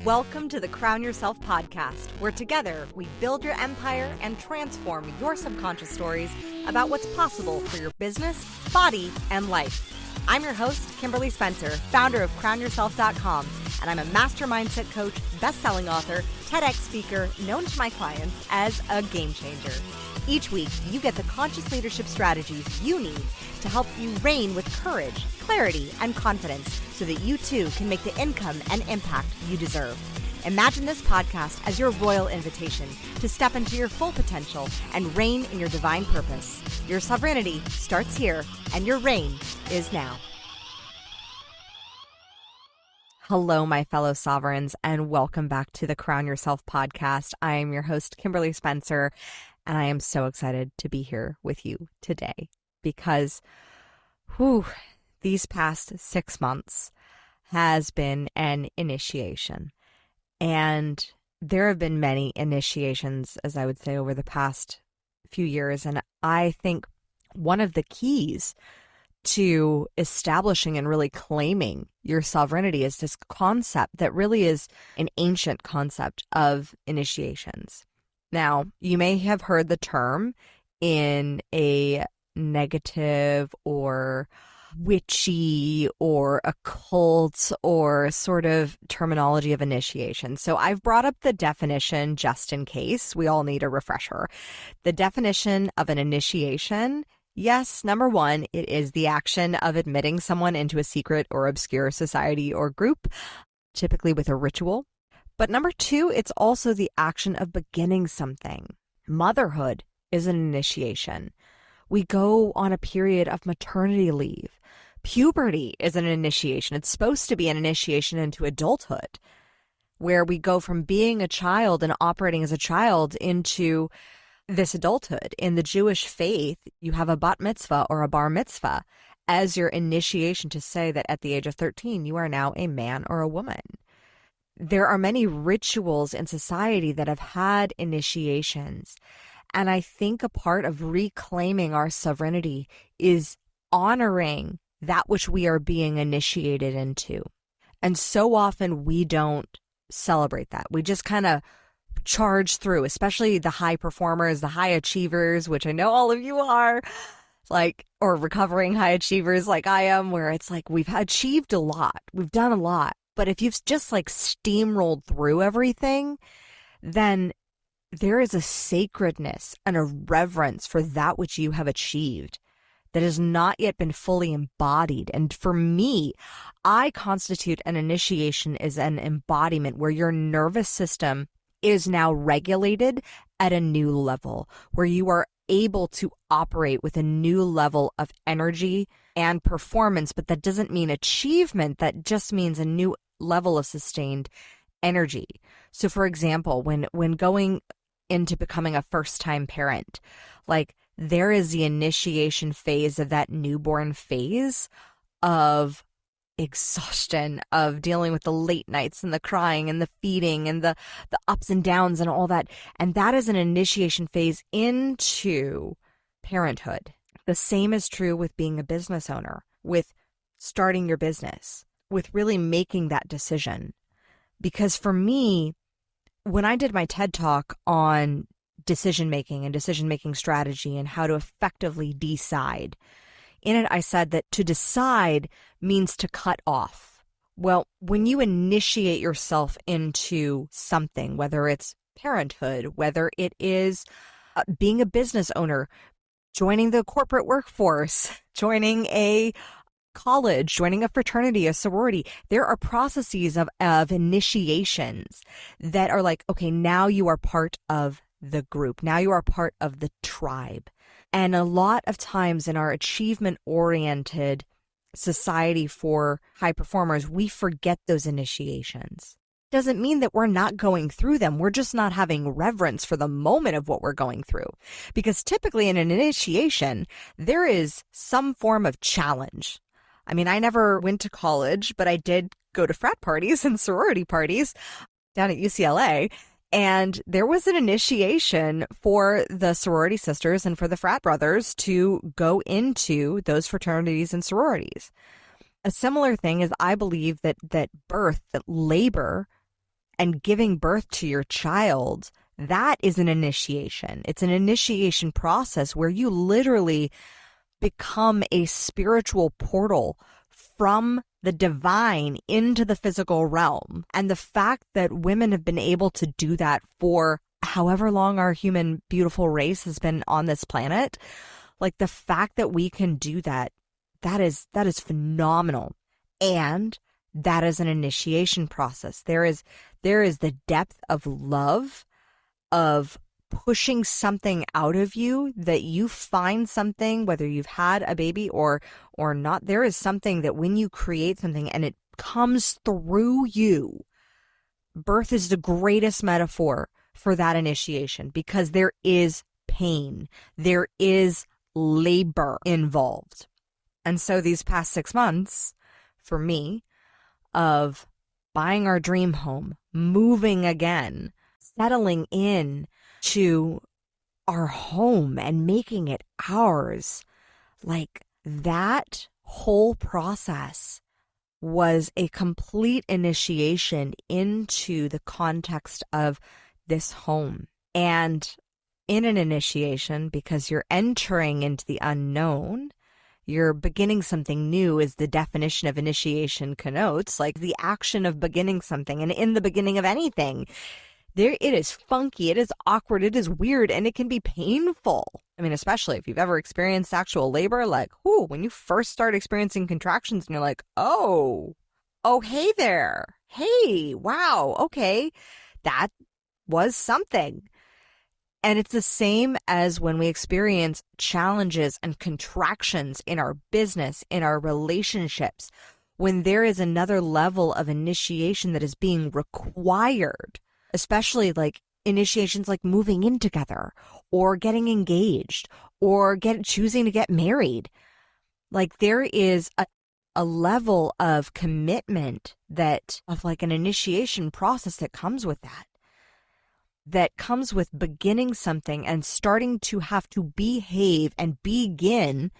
Welcome to the Crown Yourself podcast, where together we build your empire and transform your subconscious stories about what's possible for your business, body, and life. I'm your host, Kimberly Spencer, founder of CrownYourself.com, and I'm a master mindset coach, best-selling author, TEDx speaker, known to my clients as a game changer. Each week, you get the conscious leadership strategies you need to help you reign with courage, clarity, and confidence so that you too can make the income and impact you deserve. Imagine this podcast as your royal invitation to step into your full potential and reign in your divine purpose. Your sovereignty starts here, and your reign is now. Hello, my fellow sovereigns, and welcome back to the Crown Yourself podcast. I am your host, Kimberly Spencer, and I am so excited to be here with you today because these past 6 months has been an initiation. And there have been many initiations, as I would say, over the past few years. And I think one of the keys to establishing and really claiming your sovereignty is this concept that really is an ancient concept of initiations. Now, you may have heard the term in a negative or witchy or occult or sort of terminology of initiation. So I've brought up the definition just in case we all need a refresher. The definition of an initiation, yes, number one, it is the action of admitting someone into a secret or obscure society or group, typically with a ritual. But number two, it's also the action of beginning something. Motherhood is an initiation. We go on a period of maternity leave. Puberty is an initiation. It's supposed to be an initiation into adulthood, where we go from being a child and operating as a child into this adulthood. In the Jewish faith, you have a bat mitzvah or a bar mitzvah as your initiation to say that at the age of 13, you are now a man or a woman. There are many rituals in society that have had initiations. And I think a part of reclaiming our sovereignty is honoring that which we are being initiated into. And so often we don't celebrate that. We just kind of charge through, especially the high performers, the high achievers, which I know all of you are, or recovering high achievers like I am, where it's like we've achieved a lot. We've done a lot. But if you've just steamrolled through everything, then there is a sacredness and a reverence for that which you have achieved that has not yet been fully embodied. And for me, I constitute an initiation as an embodiment where your nervous system is now regulated at a new level, where you are able to operate with a new level of energy and performance. But that doesn't mean achievement. That just means a new level of sustained energy. So for example, when going into becoming a first-time parent, there is the initiation phase of that newborn phase of exhaustion, of dealing with the late nights and the crying and the feeding and the ups and downs and all that. And that is an initiation phase into parenthood. The same is true with being a business owner, with starting your business, with really making that decision. Because for me, when I did my TED Talk on decision-making and decision-making strategy and how to effectively decide, in it I said that to decide means to cut off. Well, when you initiate yourself into something, whether it's parenthood, whether it is being a business owner, joining the corporate workforce, joining a college, joining a fraternity, a sorority, there are processes of initiations that are okay, now you are part of the group. Now you are part of the tribe. And a lot of times in our achievement-oriented society for high performers, we forget those initiations. Doesn't mean that we're not going through them. We're just not having reverence for the moment of what we're going through. Because typically in an initiation, there is some form of challenge. I mean, I never went to college, but I did go to frat parties and sorority parties down at UCLA. And there was an initiation for the sorority sisters and for the frat brothers to go into those fraternities and sororities. A similar thing is I believe that birth, that labor, and giving birth to your child, that is an initiation. It's an initiation process where you literally become a spiritual portal from the divine into the physical realm. And the fact that women have been able to do that for however long our human beautiful race has been on this planet, like the fact that we can do that, that is phenomenal. And that is an initiation process. There is the depth of love, of pushing something out of you, that you find something, whether you've had a baby or not, there is something that when you create something and it comes through you, birth is the greatest metaphor for that initiation, because there is pain, there is labor involved. And so these past 6 months for me of buying our dream home, moving again, settling in to our home and making it ours, like that whole process was a complete initiation into the context of this home. And in an initiation, because you're entering into the unknown, you're beginning something new, as the definition of initiation connotes, like the action of beginning something. And in the beginning of anything, it is funky, it is awkward, it is weird, and it can be painful. I mean, especially if you've ever experienced actual labor, like, when you first start experiencing contractions and you're like, oh, hey there. Hey, wow, okay. That was something. And it's the same as when we experience challenges and contractions in our business, in our relationships, when there is another level of initiation that is being required, especially like initiations like moving in together or getting engaged or choosing to get married. Like there is a level of commitment of like an initiation process that comes with that comes with beginning something and starting to have to behave and begin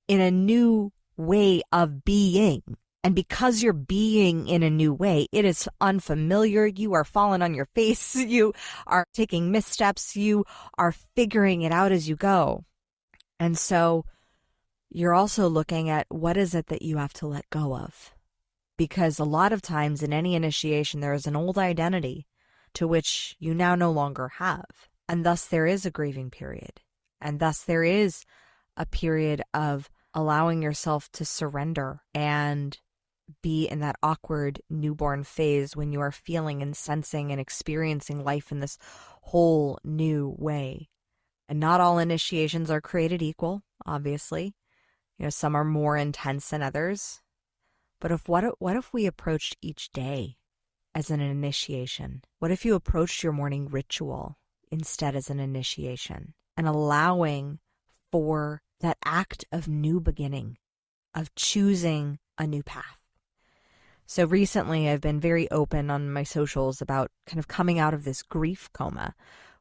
in a new way of being. And because you're being in a new way, it is unfamiliar. You are falling on your face. You are taking missteps. You are figuring it out as you go. And so you're also looking at what is it that you have to let go of? Because a lot of times in any initiation, there is an old identity to which you now no longer have. And thus there is a grieving period. And thus there is a period of allowing yourself to surrender and be in that awkward newborn phase when you are feeling and sensing and experiencing life in this whole new way. And not all initiations are created equal, obviously. Some are more intense than others. But what if we approached each day as an initiation? What if you approached your morning ritual instead as an initiation, and allowing for that act of new beginning, of choosing a new path? So recently I've been very open on my socials about kind of coming out of this grief coma,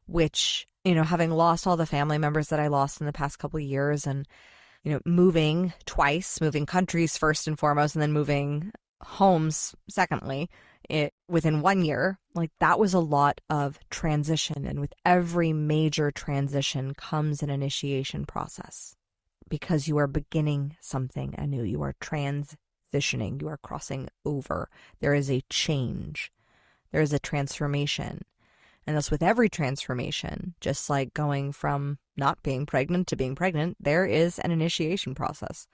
which, having lost all the family members that I lost in the past couple of years, and, moving twice, moving countries first and foremost, and then moving homes secondly, within 1 year, like that was a lot of transition. And with every major transition comes an initiation process, because you are beginning something anew. You are transitioning. You are crossing over. There is a change. There is a transformation. And thus with every transformation, just like going from not being pregnant to being pregnant, there is an initiation process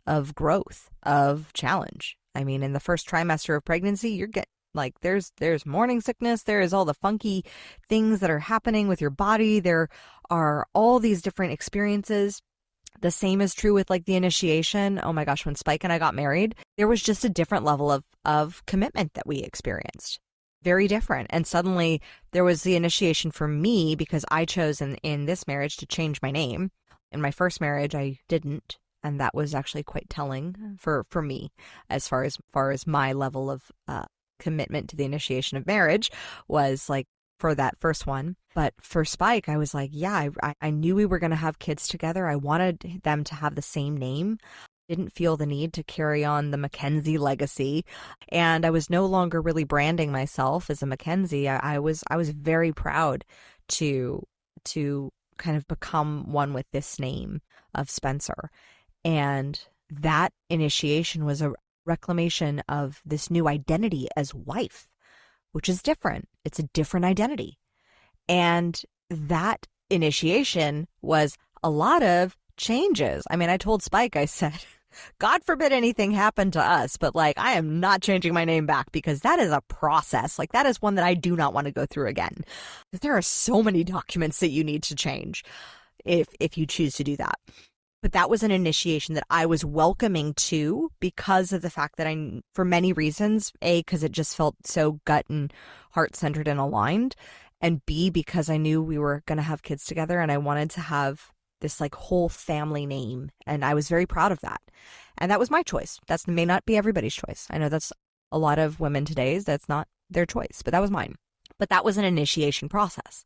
of growth, of challenge. I mean, in the first trimester of pregnancy, you're getting like there's morning sickness, there is all the funky things that are happening with your body. There are all these different experiences. The same is true with like the initiation. Oh my gosh, when Spike and I got married, there was just a different level of commitment that we experienced. Very different. And suddenly there was the initiation for me, because I chose in this marriage to change my name. In my first marriage, I didn't. And that was actually quite telling for me as far as my level of commitment to the initiation of marriage was like for that first one. But for Spike, I was like, yeah, I knew we were going to have kids together. I wanted them to have the same name. didn't feel the need to carry on the Mackenzie legacy, and I was no longer really branding myself as a Mackenzie. I was very proud to kind of become one with this name of Spencer. And that initiation was a reclamation of this new identity as wife, which is different. It's a different identity. And that initiation was a lot of changes. I mean, I told Spike, I said, God forbid anything happened to us, but like, I am not changing my name back because that is a process. Like, that is one that I do not want to go through again. There are so many documents that you need to change if you choose to do that. But that was an initiation that I was welcoming to because of the fact that for many reasons, A, because it just felt so gut and heart-centered and aligned, and B, because I knew we were going to have kids together and I wanted to have this like whole family name. And I was very proud of that. And that was my choice. That may not be everybody's choice. I know that's a lot of women today's, that's not their choice, but that was mine. But that was an initiation process.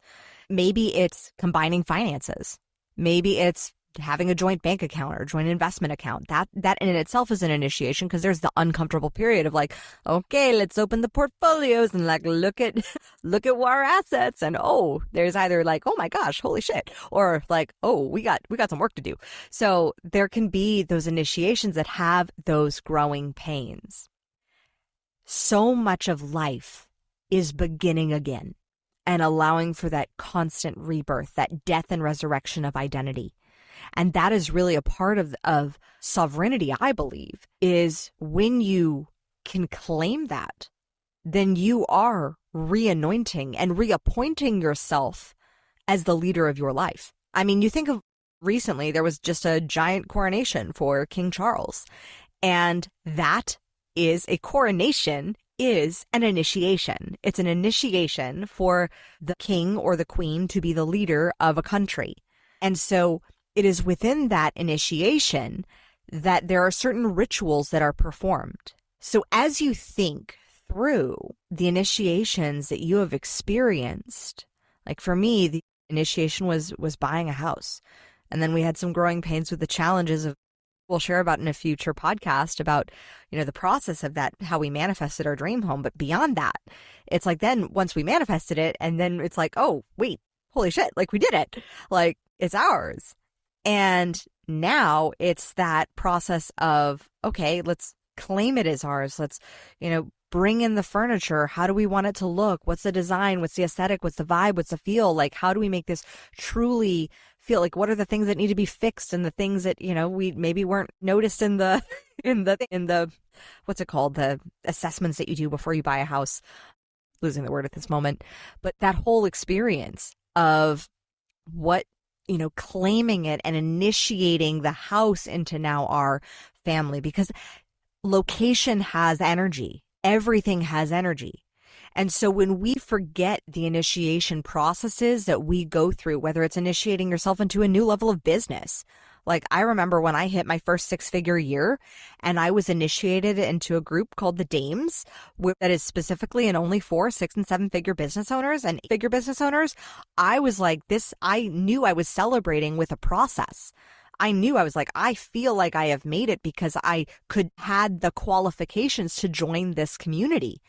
Maybe it's combining finances. Maybe it's having a joint bank account or joint investment account. That in itself is an initiation because there's the uncomfortable period of like, okay, let's open the portfolios and like look at our assets, and oh, there's either like, oh my gosh, holy shit, or like, oh, we got some work to do. So there can be those initiations that have those growing pains. So much of life is beginning again and allowing for that constant rebirth, that death and resurrection of identity. And that is really a part of sovereignty, I believe, is when you can claim that, then you are re-anointing and reappointing yourself as the leader of your life. I mean, you think of recently, there was just a giant coronation for King Charles. And that is a coronation is an initiation. It's an initiation for the king or the queen to be the leader of a country. And so it is within that initiation that there are certain rituals that are performed. So as you think through the initiations that you have experienced, like for me, the initiation was buying a house. And then we had some growing pains with the challenges of, we'll share about in a future podcast about, the process of that, how we manifested our dream home. But beyond that, it's like then once we manifested it, and then it's like, oh, wait, holy shit, like we did it. Like it's ours. And now it's that process of, okay, let's claim it as ours. Let's, bring in the furniture. How do we want it to look? What's the design? What's the aesthetic? What's the vibe? What's the feel? Like, how do we make this truly feel like, what are the things that need to be fixed and the things that, we maybe weren't noticed in the, what's it called? The assessments that you do before you buy a house. Losing the word at this moment. But that whole experience of what, claiming it and initiating the house into now our family, because location has energy. Everything has energy. And so when we forget the initiation processes that we go through, whether it's initiating yourself into a new level of business, like I remember when I hit my first 6-figure year and I was initiated into a group called the Dames that is specifically and only for 6 and 7-figure business owners and 8-figure business owners. I was like this, I knew I was celebrating with a process. I knew I was like, I feel like I have made it because I had the qualifications to join this community.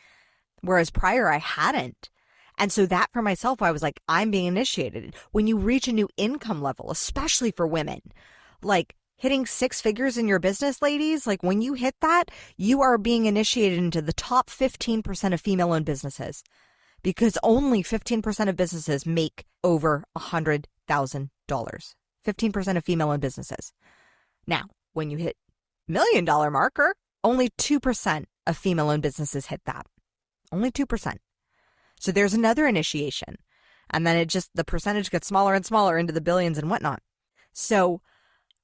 Whereas prior I hadn't. And so that for myself, I was like, I'm being initiated. When you reach a new income level, especially for women, like hitting 6 figures in your business, ladies, like when you hit that, you are being initiated into the top 15% of female-owned businesses because only 15% of businesses make over $100,000. 15% of female-owned businesses. Now, when you hit $1 million marker, only 2% of female-owned businesses hit that. Only 2%. So there's another initiation. And then the percentage gets smaller and smaller into the billions and whatnot. So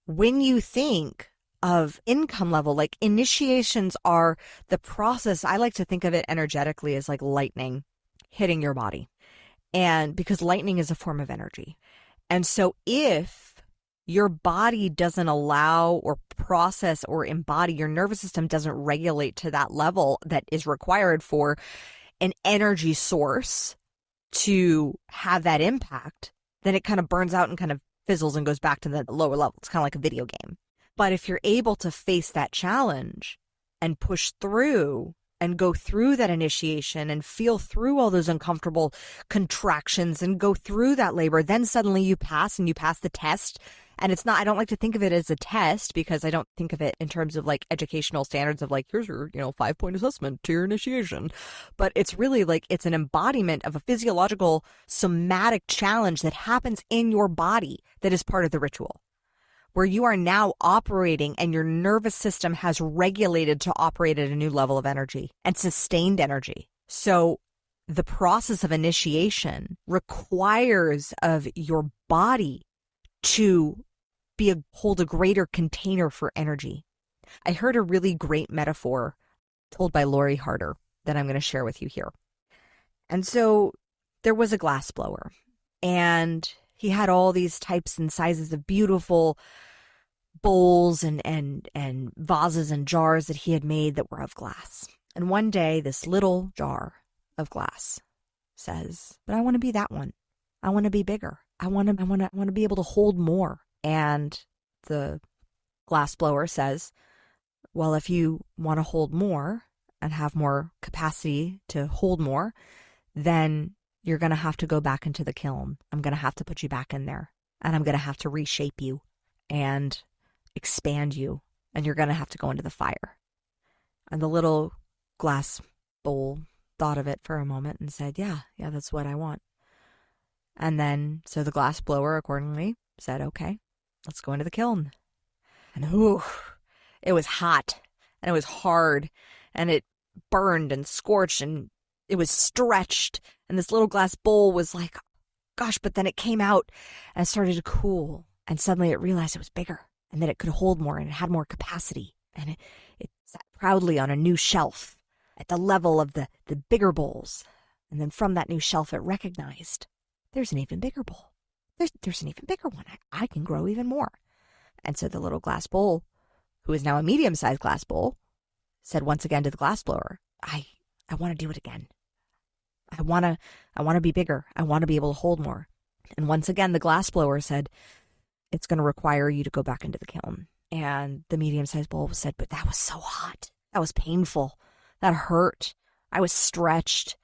when you think of income level, like initiations are the process, I like to think of it energetically as like lightning hitting your body. And because lightning is a form of energy. And so if your body doesn't allow or process or embody, your nervous system doesn't regulate to that level that is required for an energy source to have that impact, then it kind of burns out and kind of fizzles and goes back to the lower level. It's kind of like a video game. But if you're able to face that challenge and push through and go through that initiation and feel through all those uncomfortable contractions and go through that labor, then suddenly you pass and you pass the test. And it's not, I don't like to think of it as a test because I don't think of it in terms of like educational standards of like, here's your, 5-point assessment to your initiation. But it's really like, it's an embodiment of a physiological somatic challenge that happens in your body that is part of the ritual, where you are now operating and your nervous system has regulated to operate at a new level of energy and sustained energy. So the process of initiation requires of your body to hold a greater container for energy. I heard a really great metaphor told by Lori Harder that I'm going to share with you here. And so there was a glass blower, and he had all these types and sizes of beautiful bowls and vases and jars that he had made that were of glass. And one day, this little jar of glass says, "But I want to be that one. I want to be bigger. I want to be able to hold more." And the glass blower says, "Well, if you want to hold more and have more capacity to hold more, then you're going to have to go back into the kiln. I'm going to have to put you back in there, and I'm going to have to reshape you and expand you, and you're going to have to go into the fire." And the little glass bowl thought of it for a moment and said, yeah, that's what I want. And then, so the glass blower accordingly said, okay, let's go into the kiln. And it was hot, and it was hard, and it burned and scorched, and it was stretched, and this little glass bowl was like, gosh, but then it came out and started to cool, and suddenly it realized it was bigger, and that it could hold more, and it had more capacity, and it sat proudly on a new shelf at the level of the bigger bowls. And then from that new shelf, it recognized, there's an even bigger bowl. There's an even bigger one. I can grow even more. And so the little glass bowl, who is now a medium-sized glass bowl, said once again to the glass blower, I want to do it again. I want to be bigger. I want to be able to hold more. And once again, the glass blower said, it's going to require you to go back into the kiln. And the medium-sized bowl said, but that was so hot. That was painful. That hurt. I was stretched.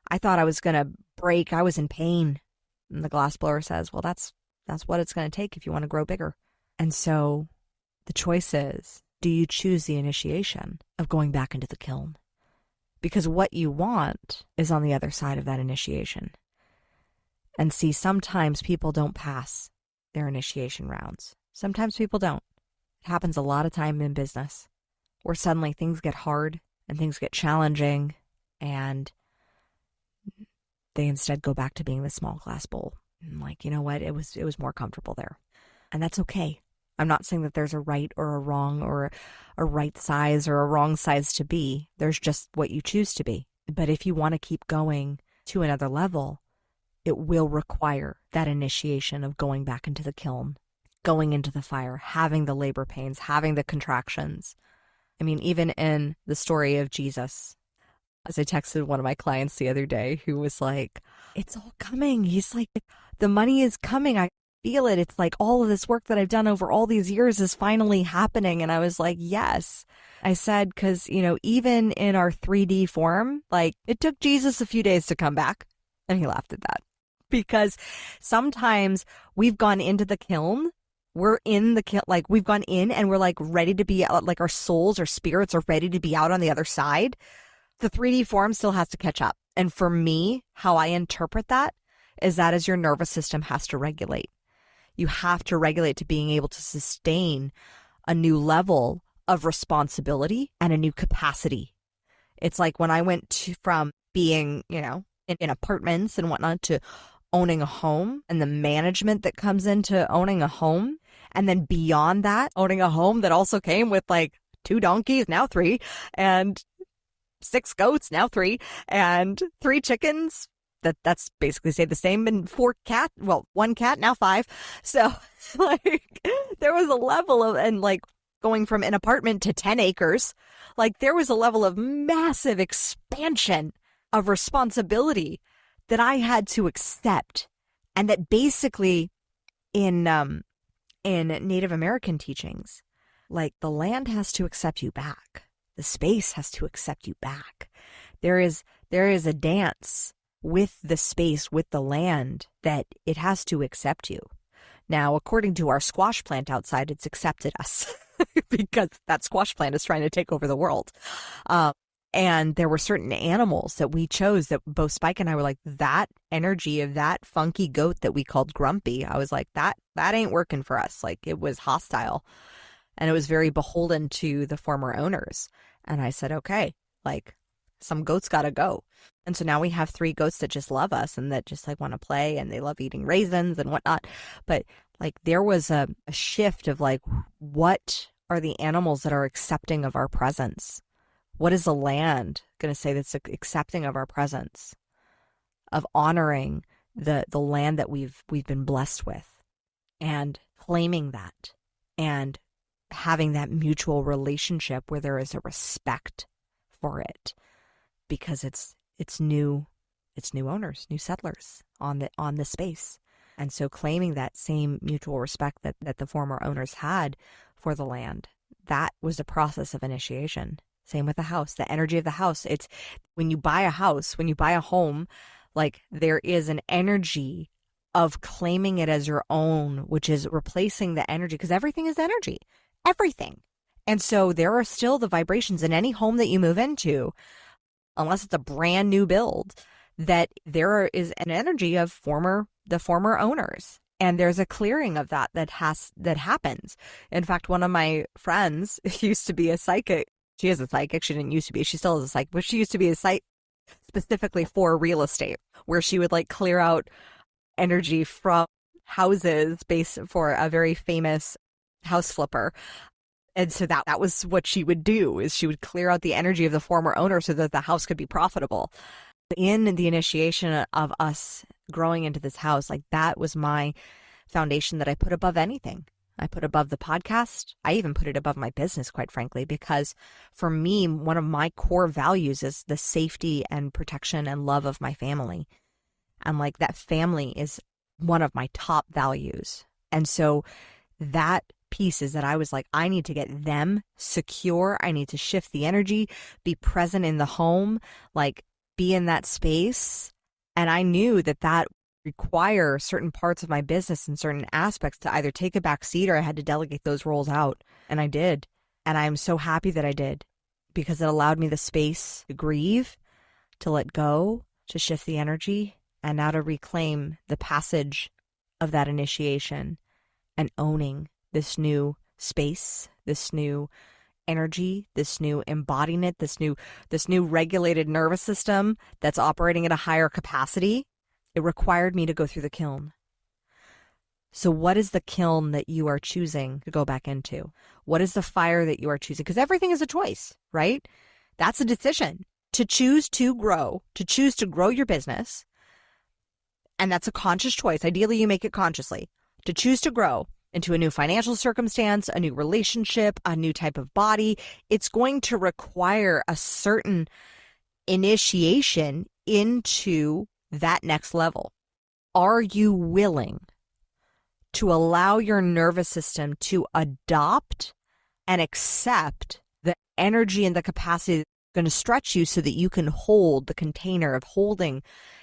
I thought I was going to break. I was in pain. And the glass blower says, well, that's what it's going to take if you want to grow bigger. And so the choice is, do you choose the initiation of going back into the kiln? Because what you want is on the other side of that initiation. And see, sometimes people don't pass their initiation rounds. Sometimes people don't. It happens a lot of time in business where suddenly things get hard and things get challenging, and they instead go back to being the small glass bowl. And like, you know what? It was more comfortable there. And that's okay. I'm not saying that there's a right or a wrong or a right size or a wrong size to be. There's just what you choose to be. But if you want to keep going to another level, it will require that initiation of going back into the kiln, going into the fire, having the labor pains, having the contractions. I mean, even in the story of Jesus, as I texted one of my clients the other day who was like, it's all coming. He's like, the money is coming. I feel it. It's like all of this work that I've done over all these years is finally happening. And I was like, yes. I said, because, even in our 3D form, like it took Jesus a few days to come back. And he laughed at that because sometimes we've gone into the kiln. We're in the kiln, like we've gone in and we're like ready to be out, like our souls or spirits are ready to be out on the other side. The 3D form still has to catch up. And for me, how I interpret that is your nervous system has to regulate. You have to regulate to being able to sustain a new level of responsibility and a new capacity. It's like when I went from being, in apartments and whatnot to owning a home and the management that comes into owning a home. And then beyond that, owning a home that also came with like 2 donkeys, now 3, and 6 goats, now 3, and 3 chickens. That's basically stayed the same, and 4 cats. Well, 1 cat, now 5. So like there was a level of, and like going from an apartment to 10 acres, like there was a level of massive expansion of responsibility that I had to accept. And that basically in Native American teachings, like the land has to accept you back. The space has to accept you back. There is a dance with the space, with the land, that it has to accept you. Now, according to our squash plant outside, it's accepted us because that squash plant is trying to take over the world. And there were certain animals that we chose that both Spike and I were like, that energy of that funky goat that we called Grumpy, I was like, that ain't working for us. Like, it was hostile and it was very beholden to the former owners. And I said, okay, like, some goats got to go. And so now we have 3 goats that just love us and that just like want to play, and they love eating raisins and whatnot. But like, there was a shift of like, what are the animals that are accepting of our presence? What is the land going to say that's accepting of our presence, of honoring the land that we've been blessed with, and claiming that, and having that mutual relationship where there is a respect for it, because it's new owners, new settlers on the space. And so claiming that same mutual respect that the former owners had for the land, that was a process of initiation. Same with the house, the energy of the house. It's when you buy a house, when you buy a home, like, there is an energy of claiming it as your own, which is replacing the energy, because everything is energy, everything. And so there are still the vibrations in any home that you move into, unless it's a brand new build, that there is an energy of the former owners. And there's a clearing of that happens. In fact, one of my friends used to be a psychic. She is a psychic. She didn't used to be. She still is a psychic, but she used to be a psychic specifically for real estate, where she would like clear out energy from houses based for a very famous house flipper. And so that was what she would do, is she would clear out the energy of the former owner so that the house could be profitable. In the initiation of us growing into this house, like, that was my foundation that I put above anything. I put above the podcast. I even put it above my business, quite frankly, because for me, one of my core values is the safety and protection and love of my family. And like, that family is one of my top values. And so that piece is that I was like, I need to get them secure. I need to shift the energy, be present in the home, like, be in that space. And I knew that require certain parts of my business and certain aspects to either take a back seat, or I had to delegate those roles out. And I did. And I'm so happy that I did, because it allowed me the space to grieve, to let go, to shift the energy, and now to reclaim the passage of that initiation and owning this new space, this new energy, this new embodiment, this new regulated nervous system that's operating at a higher capacity. It required me to go through the kiln. So what is the kiln that you are choosing to go back into? What is the fire that you are choosing? Because everything is a choice, right? That's a decision. To choose to grow your business. And that's a conscious choice. Ideally, you make it consciously. To choose to grow into a new financial circumstance, a new relationship, a new type of body, it's going to require a certain initiation into that next level. Are you willing to allow your nervous system to adopt and accept the energy and the capacity that's going to stretch you so that you can hold the container of holding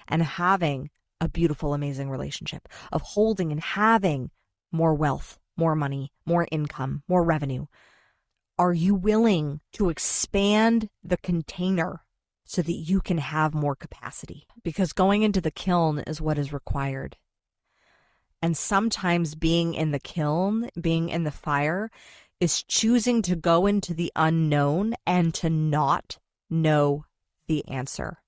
and having a beautiful, amazing relationship, of holding and having more wealth, more money, more income, more revenue? Are you willing to expand the container so that you can have more capacity? Because going into the kiln is what is required. And sometimes being in the kiln, being in the fire, is choosing to go into the unknown and to not know the answer.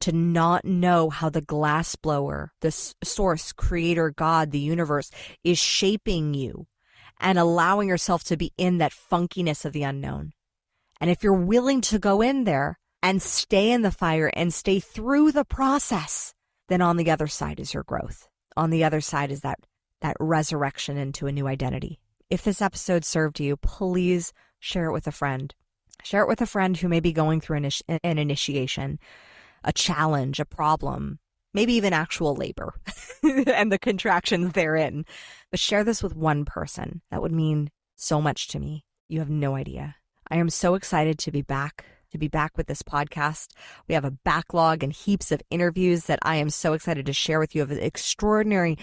To not know how the glass blower, the source, creator, God, the universe, is shaping you and allowing yourself to be in that funkiness of the unknown. And if you're willing to go in there and stay in the fire and stay through the process, then on the other side is your growth. On the other side is that resurrection into a new identity. If this episode served you, please share it with a friend. Share it with a friend who may be going through an initiation, a challenge, a problem, maybe even actual labor and the contractions therein. But share this with one person. That would mean so much to me. You have no idea. I am so excited to be back with this podcast. We have a backlog and heaps of interviews that I am so excited to share with you of extraordinary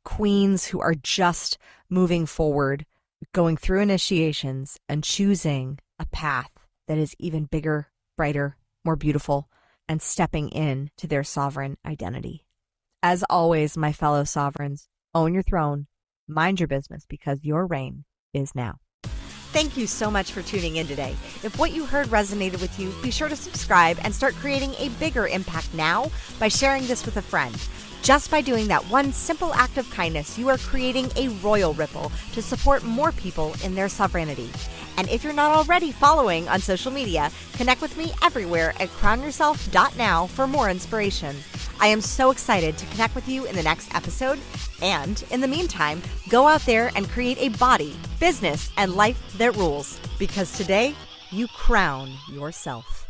queens who are just moving forward, going through initiations and choosing a path that is even bigger, brighter, more beautiful, and stepping in to their sovereign identity. As always, my fellow sovereigns, own your throne, mind your business, because your reign is now. Thank you so much for tuning in today. If what you heard resonated with you, be sure to subscribe and start creating a bigger impact now by sharing this with a friend. Just by doing that one simple act of kindness, you are creating a royal ripple to support more people in their sovereignty. And if you're not already following on social media, connect with me everywhere at crownyourself.now for more inspiration. I am so excited to connect with you in the next episode. And in the meantime, go out there and create a body, business, and life that rules. Because today, you crown yourself.